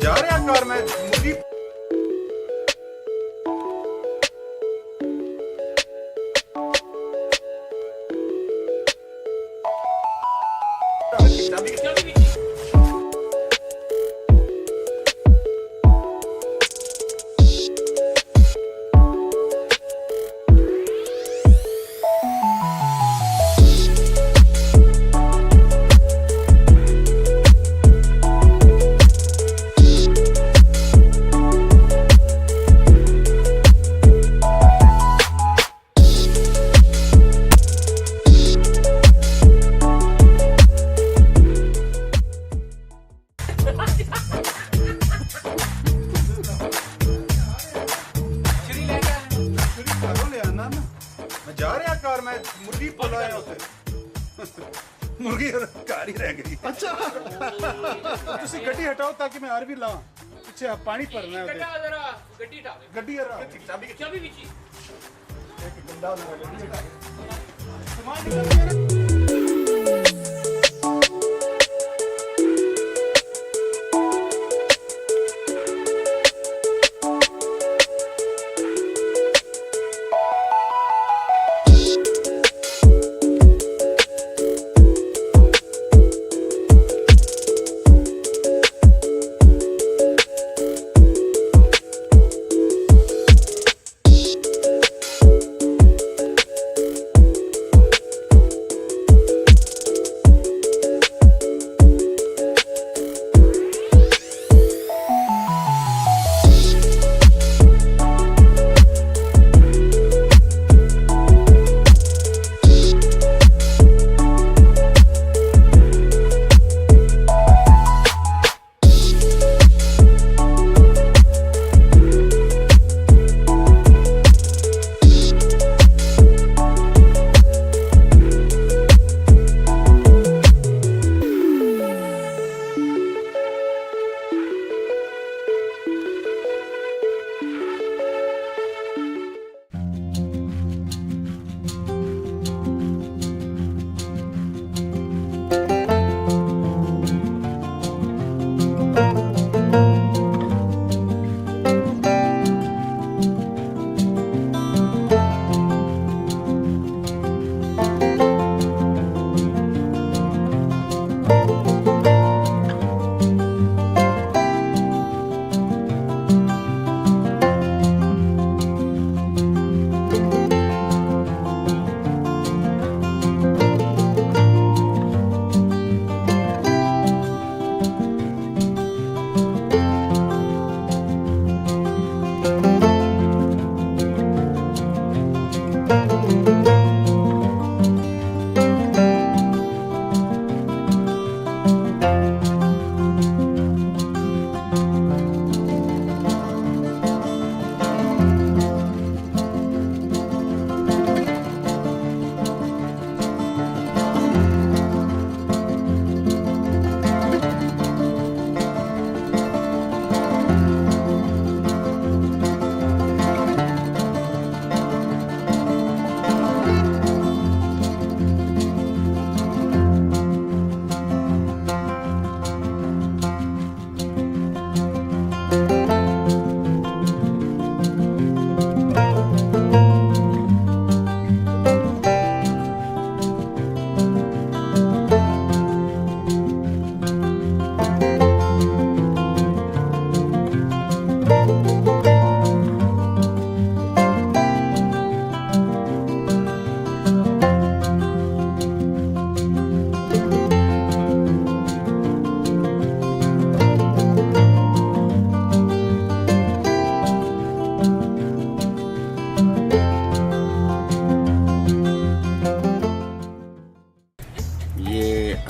जा रहे हैं कार में मुर्गी मुर्गी कार ही रह गई। अच्छा तुसी गड्डी हटाओ ताकि मैं आरवी लाऊं पीछे पानी भरना है गड्डी जरा गड्डी हटा गड्डी जरा चाबी बिची एक गंदा ना गड्डी हटा सामान निकल गया।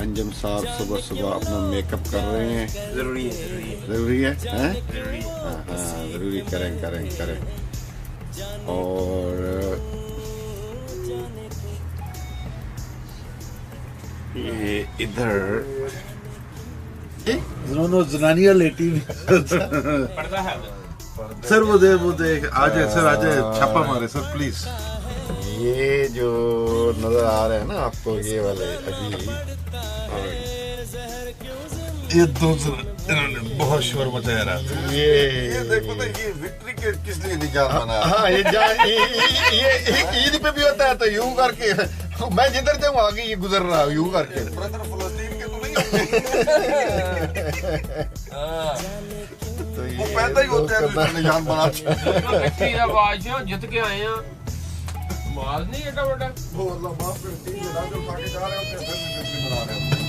अंजुम साहब सुबह सुबह अपना मेकअप कर रहे हैं। जरूरी है ज़रूरी है हैं? जरूरी। हाँ ज़रूरी करें और ये इधर जनानियाँ लेटी पर्दा है सर वो दे आ जाए सर आ जाए छापा मारे सर प्लीज। ये जो नजर आ रहे हैं ना आपको ये वाले अभी ये दो इन्होंने बहुत शोर मचाया रात। ये देखो ना, ये विक्ट्री के किस लिए निजात बनाया? हाँ ये ईद पे भी होता है तो यूं करके मैं जिधर जाऊँ आगे ये गुजर रहा यूं करके। ब्रदर फलस्तीन के तो नहीं तो वो पैदा ही होते हैं निशान बनाते हैं। विक्ट्री दा बादशाह जित के आए हैं, बाज नहीं एडा बड़ा। वो अल्लाह माफ करे, 3 राजू खा के जा रहे होते हैं, फिर भी विक्ट्री बना रहे होते हैं।